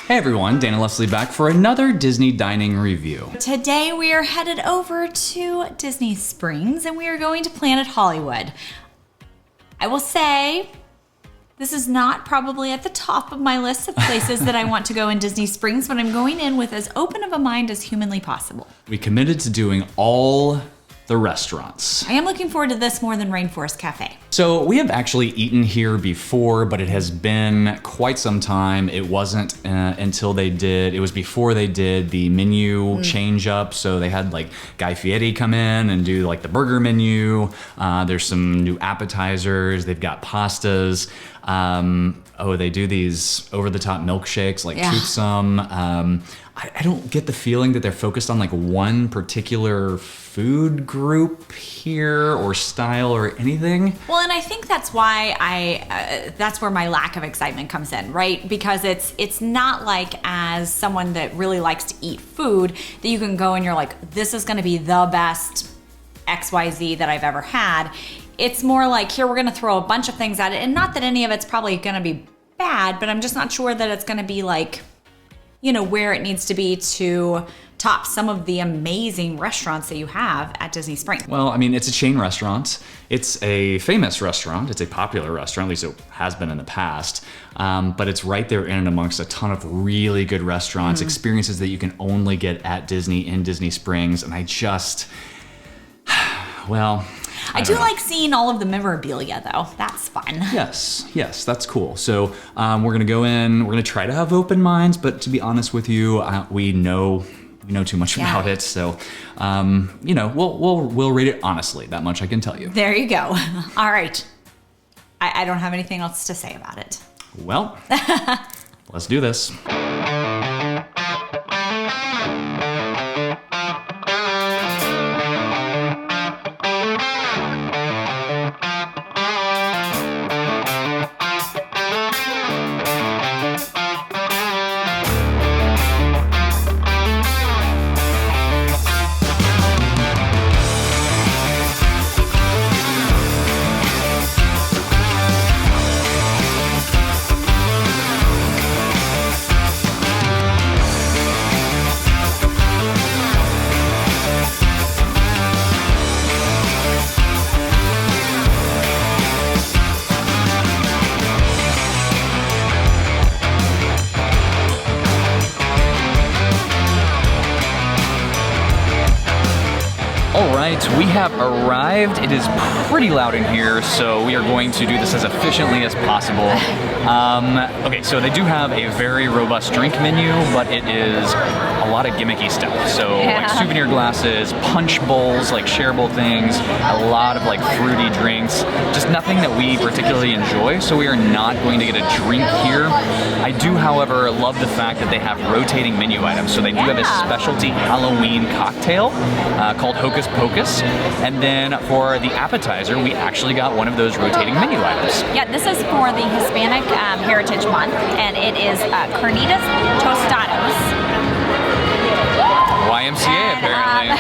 Hey everyone, Dana Leslie back for another Disney dining review. Today we are headed over to Disney Springs and we are going to Planet Hollywood. I will say, this is not probably at the top of my list of places that I want to go in Disney Springs, but I'm going in with as open of a mind as humanly possible. We committed to doing all the restaurants. I am looking forward to this more than Rainforest Cafe. So we have actually eaten here before, but it has been quite some time. It wasn't it was before they did the menu change up. So they had like Guy Fieri come in and do like the burger menu. There's some new appetizers. They've got pastas. They do these over-the-top milkshakes like toothsome. I don't get the feeling that they're focused on like one particular food group here or style or anything. Well, and I think that's why that's where my lack of excitement comes in, right? Because it's not like, as someone that really likes to eat food, that you can go and you're like, this is gonna be the best XYZ that I've ever had. It's more like, here, we're gonna throw a bunch of things at it, and not that any of it's probably gonna be bad, but I'm just not sure that it's gonna be like, you know, where it needs to be to top some of the amazing restaurants that you have at Disney Springs. Well, I mean, it's a chain restaurant. It's a famous restaurant. It's a popular restaurant, at least it has been in the past. But it's right there in and amongst a ton of really good restaurants, experiences that you can only get at Disney in Disney Springs. And I just, well, I do like seeing all of the memorabilia though. That's fun. Yes, that's cool. So we're gonna go in, we're gonna try to have open minds, but to be honest with you, we know too much about it. So, we'll rate it honestly. That much I can tell you. There you go. All right. I don't have anything else to say about it. Well, let's do this. Alright, we have arrived. It is pretty loud in here, so we are going to do this as efficiently as possible. Okay, so they do have a very robust drink menu, but it is a lot of gimmicky stuff. So like souvenir glasses, punch bowls, like shareable things, a lot of like fruity drinks, just nothing that we particularly enjoy, so we are not going to get a drink here. I do, however, love the fact that they have rotating menu items. So they do have a specialty Halloween cocktail called Hocus Pocus. And then for the appetizer, we actually got one of those rotating menu items. Yeah, this is for the Hispanic Heritage Month, and it is carnitas tostados. YMCA, apparently.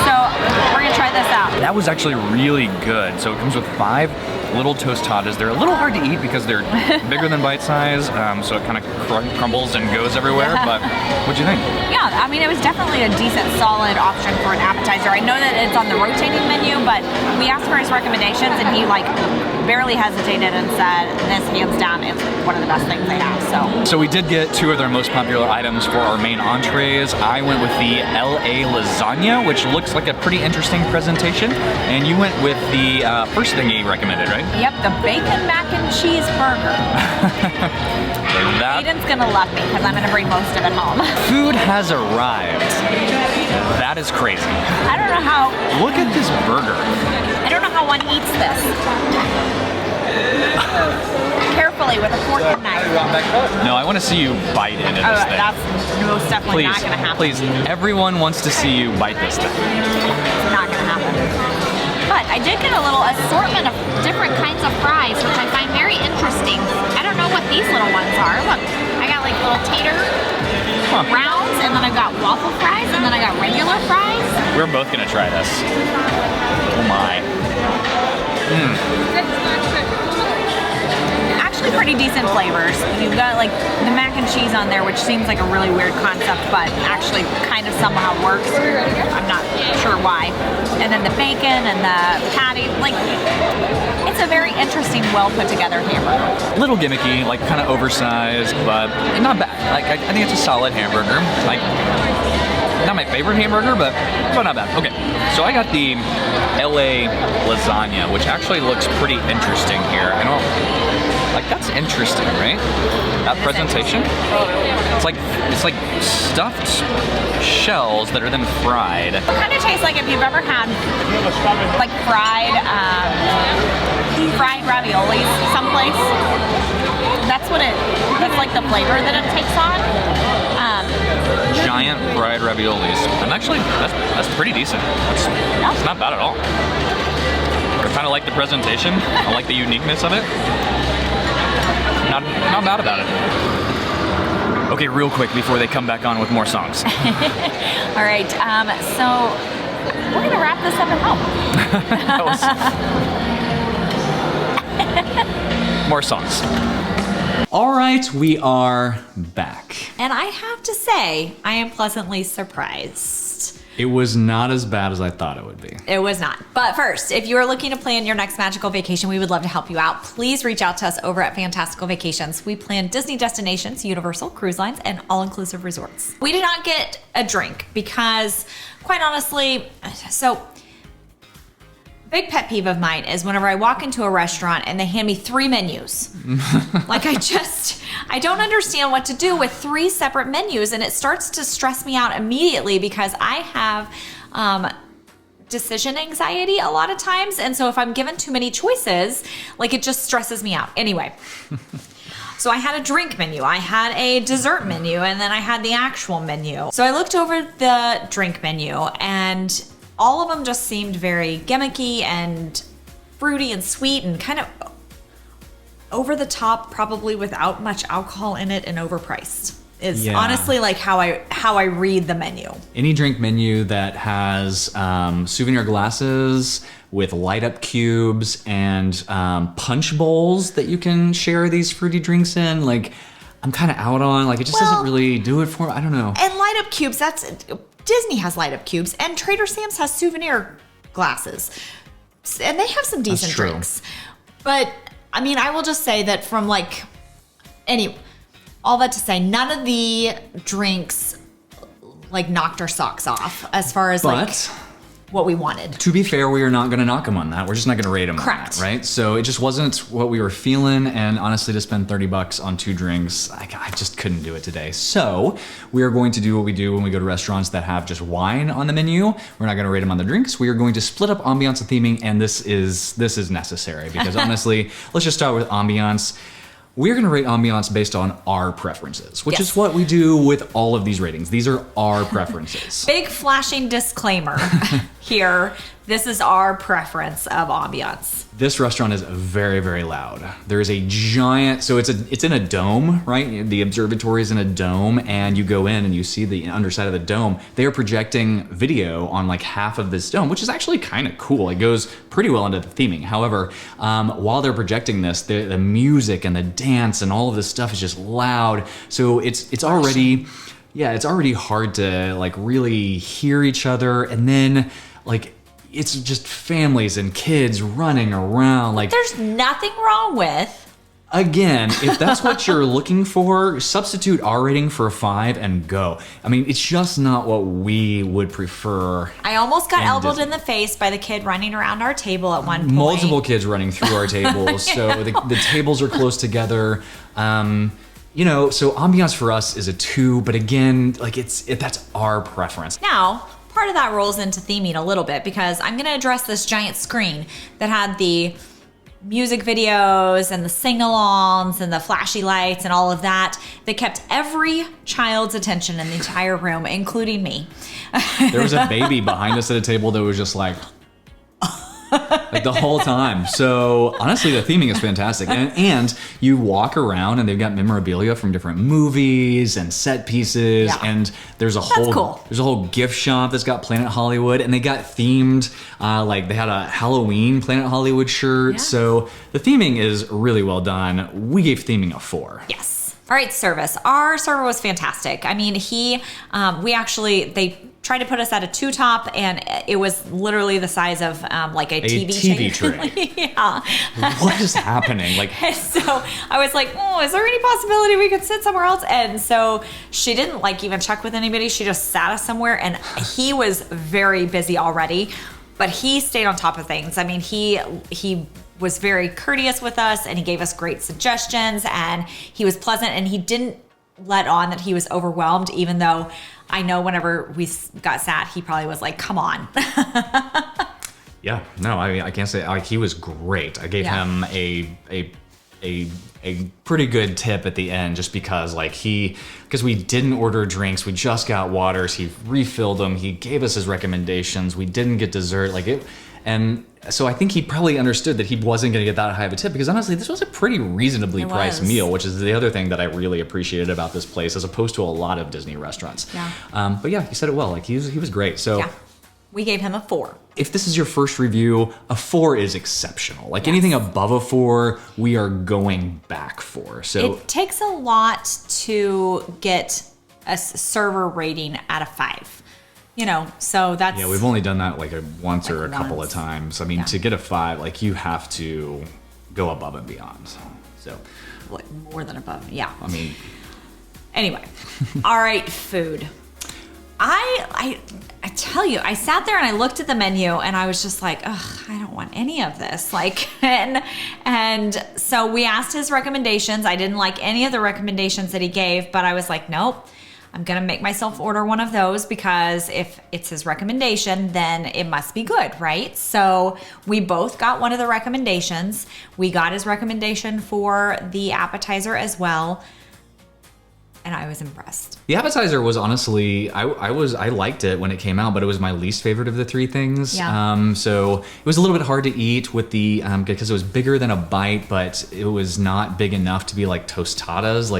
So we're gonna try this out. That was actually really good. So it comes with 5 little tostadas. They're a little hard to eat because they're bigger than bite size, so it kind of crumbles and goes everywhere, but what'd you think? Yeah, I mean, it was definitely a decent, solid option for an appetizer. I know that it's on the rotating menu, but we asked for his recommendations, and he barely hesitated and said, this hands down is one of the best things they have. So we did get 2 of their most popular items for our main entrees. I went with the LA lasagna, which looks like a pretty interesting presentation, and you went with the first thing he recommended, right? Yep, the bacon mac and cheese burger. Aiden's gonna love me because I'm gonna bring most of it home. Food has arrived. That is crazy. I don't know how. Look at this burger. I don't know how one eats this. Carefully with a fork and knife. No, I want to see you bite into this thing. That's most definitely not gonna happen. Please, everyone wants to see you bite this thing. It's not gonna happen. But I did get a little assortment of different kinds of fries, which I find very interesting. I don't know what these little ones are. Look, I got like little tater rounds, and then I got waffle fries, and then I got regular fries. We're both gonna try this. Oh my. actually pretty decent flavors. You've got like the mac and cheese on there, which seems like a really weird concept, but actually kind of somehow works. I'm not sure why. And then the bacon and the patty, like, it's a very interesting, well put together hamburger. A little gimmicky, like kind of oversized, but not bad. Like I think it's a solid hamburger. Like not my favorite hamburger, but not bad. Okay, so I got the LA lasagna, which actually looks pretty interesting here. I don't like that's interesting, right? That presentation. It's like stuffed shells that are then fried. It kind of tastes like if you've ever had like fried raviolis someplace. That's like the flavor that it takes on. Giant fried raviolis. And actually, that's pretty decent. It's not bad at all. I kind of like the presentation. I like the uniqueness of it. Not bad about it. Okay, real quick before they come back on with more songs. All right, so we're gonna wrap this up at home. More songs. All right, we are back. And I have to say, I am pleasantly surprised. It was not as bad as I thought it would be. It was not. But first, if you are looking to plan your next magical vacation, we would love to help you out. Please reach out to us over at Fantastical Vacations. We plan Disney destinations, Universal, cruise lines, and all-inclusive resorts. We did not get a drink because, quite honestly, big pet peeve of mine is whenever I walk into a restaurant and they hand me 3 menus. Like I don't understand what to do with 3 separate menus, and it starts to stress me out immediately because I have decision anxiety a lot of times. And so if I'm given too many choices, like it just stresses me out. Anyway. So I had a drink menu, I had a dessert menu, and then I had the actual menu. So I looked over the drink menu and all of them just seemed very gimmicky and fruity and sweet and kind of over the top, probably without much alcohol in it and overpriced. Is honestly like how I read the menu. Any drink menu that has souvenir glasses with light up cubes and punch bowls that you can share these fruity drinks in, like I'm kind of out on. Like it just doesn't really do it for me. I don't know. And light up cubes, Disney has light up cubes, and Trader Sam's has souvenir glasses, and they have some decent drinks. But I mean, I will just say that from all that to say, none of the drinks like knocked our socks off as far as what we wanted. To be fair, we are not going to knock them on that. We're just not going to rate them on that, right? So it just wasn't what we were feeling, and honestly, to spend $30 on 2 drinks, I just couldn't do it today. So we are going to do what we do when we go to restaurants that have just wine on the menu. We're not going to rate them on the drinks. We are going to split up ambiance and theming, and this is necessary because honestly, let's just start with ambiance. We're going to rate ambiance based on our preferences, which is what we do with all of these ratings. These are our preferences. Big flashing disclaimer here. This is our preference of ambiance. This restaurant is very, very loud. There is a giant, so it's in a dome, right? The observatory is in a dome, and you go in and you see the underside of the dome. They are projecting video on like half of this dome, which is actually kind of cool. It goes pretty well into the theming. However, while they're projecting this, the music and the dance and all of this stuff is just loud. So it's already, it's already hard to like really hear each other, and then like it's just families and kids running around. Like there's nothing wrong with. Again, if that's what you're looking for, substitute R rating for a 5 and go. I mean, it's just not what we would prefer. I almost got elbowed in the face by the kid running around our table at one point. Multiple kids running through our tables. So the tables are close together. So ambiance for us is a 2, but again, like that's our preference. Now, part of that rolls into theming a little bit because I'm going to address this giant screen that had the music videos and the sing-alongs and the flashy lights and all of that kept every child's attention in the entire room, including me. There was a baby behind us at a table that was just like... like the whole time. So honestly, the theming is fantastic. And you walk around and they've got memorabilia from different movies and set pieces. Yeah. And there's a cool. there's a whole gift shop that's got Planet Hollywood, and they got themed, like they had a Halloween Planet Hollywood shirt. Yeah. So the theming is really well done. We gave theming a 4. Yes. All right, service. Our server was fantastic. I mean, they tried to put us at a 2-top, and it was literally the size of like a TV tray. Yeah. What is happening? Like, And so I was like, oh, is there any possibility we could sit somewhere else? And so she didn't like even check with anybody. She just sat us somewhere, and he was very busy already, but he stayed on top of things. I mean, he was very courteous with us, and he gave us great suggestions, and he was pleasant, and he didn't let on that he was overwhelmed, even though I know whenever we got sat, he probably was like, come on. yeah, no, I mean, I can't say, like, he was great. I gave him a pretty good tip at the end, just because because we didn't order drinks, we just got waters, he refilled them, he gave us his recommendations, we didn't get dessert, and so I think he probably understood that he wasn't going to get that high of a tip, because honestly, this was a pretty reasonably priced meal, which is the other thing that I really appreciated about this place, as opposed to a lot of Disney restaurants. Yeah. But yeah, he said it well. Like, he was great. So Yeah. We gave him a 4. if this is your first review, a 4 is exceptional. Like, anything above a 4, we are going back for. So It takes a lot to get a server rating out of 5. So that's... yeah, we've only done that once or a couple of once. times. I mean, to get a 5, you have to go above and beyond. So, What, more than above, yeah. I mean... Anyway, all right, food. I tell you, I sat there and I looked at the menu and I was just like, ugh, I don't want any of this. And so we asked his recommendations. I didn't like any of the recommendations that he gave, but I was like, nope, I'm going to make myself order one of those, because if it's his recommendation, then it must be good, right? So we both got one of the recommendations. We got his recommendation for the appetizer as well. And I was impressed. The appetizer was honestly, I liked it when it came out, but it was my least favorite of the 3 things. Yeah. So it was a little bit hard to eat with the, because it was bigger than a bite, but it was not big enough to be like tostadas.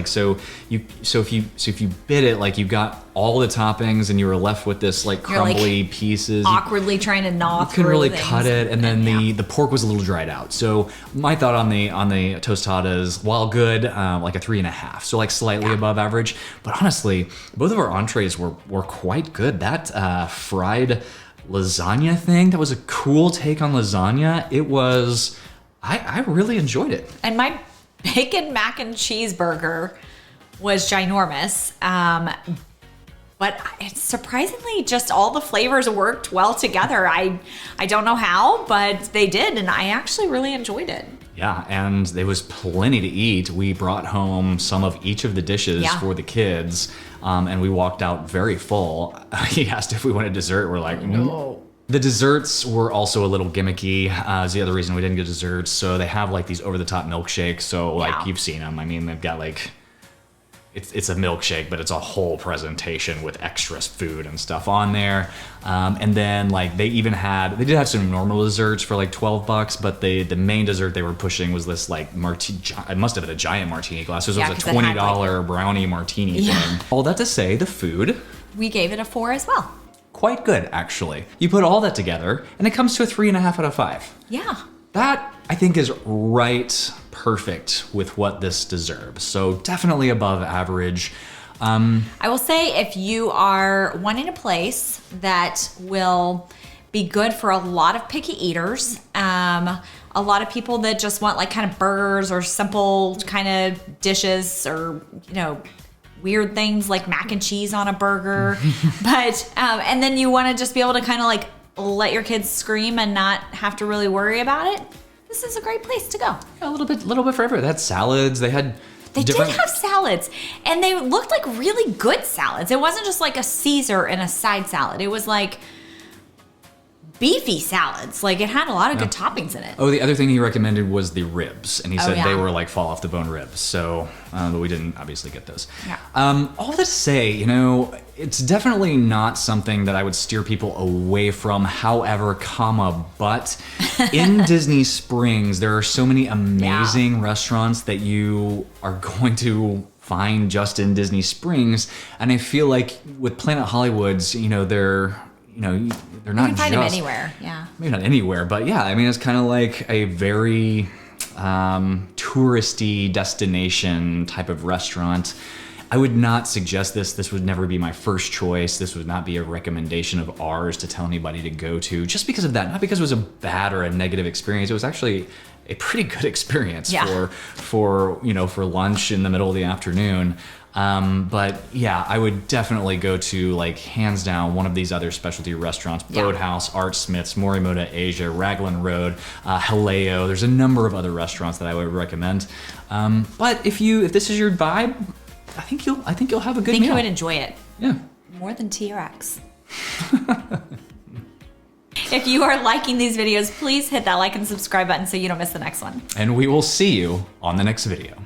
So if you bit it, you got all the toppings and you were left with this crumbly pieces. Awkwardly trying to gnaw you through couldn't really things. cut it, and then the pork was a little dried out. So my thought on the tostadas, while good, like a 3.5, so slightly above average. But honestly, both of our entrees were quite good. That fried lasagna thing, that was a cool take on lasagna. It was, I really enjoyed it. And my bacon mac and cheese burger was ginormous. But it's surprisingly, just all the flavors worked well together. I don't know how, but they did, and I actually really enjoyed it. Yeah, and there was plenty to eat. We brought home some of each of the dishes for the kids, and we walked out very full. He asked if we wanted dessert. We're like, no. The desserts were also a little gimmicky. Is the other reason we didn't get desserts. So they have these over-the-top milkshakes. So you've seen them. I mean, they've got it's a milkshake, but it's a whole presentation with extra food and stuff on there. And then they did have some normal desserts for $12, but the main dessert they were pushing was this martini. It must have been a giant martini glass. So it was a $20 brownie martini thing. All that to say, the food, we gave it a 4 as well. quite good, actually. You put all that together and it comes to a 3.5 out of 5. Yeah. That, I think, is right perfect with what this deserves. So definitely above average. I will say, if you are wanting a place that will be good for a lot of picky eaters, a lot of people that just want kind of burgers or simple kind of dishes, or weird things like mac and cheese on a burger, but and then you want to just be able to kind of let your kids scream and not have to really worry about it, this is a great place to go. A little bit for everyone. They had salads. They did have salads, and they looked like really good salads. It wasn't just a Caesar and a side salad. It was beefy salads. Like it had a lot of good toppings in it. Oh, the other thing he recommended was the ribs, and he said yeah. they were like fall off the bone ribs. So, but we didn't obviously get those. Yeah. All that to say, you know, it's definitely not something that I would steer people away from. However, but in Disney Springs, there are so many amazing restaurants that you are going to find just in Disney Springs, and I feel like with Planet Hollywood's, you know, they're not You can find them just anywhere, yeah. maybe not anywhere, but yeah, I mean, it's kind of like a very touristy destination type of restaurant. I would not suggest this. This would never be my first choice. This would not be a recommendation of ours to tell anybody to go to, just because of that. Not because it was a bad or a negative experience. It was actually a pretty good experience for lunch in the middle of the afternoon. But yeah, I would definitely go to, like, hands down, one of these other specialty restaurants: Boathouse, Art Smith's, Morimoto Asia, Raglan Road, Haleo. There's a number of other restaurants that I would recommend. But if this is your vibe, I think you'll have a good meal. I think you would enjoy it. Yeah. More than TRX. If you are liking these videos, please hit that like and subscribe button so you don't miss the next one. And we will see you on the next video.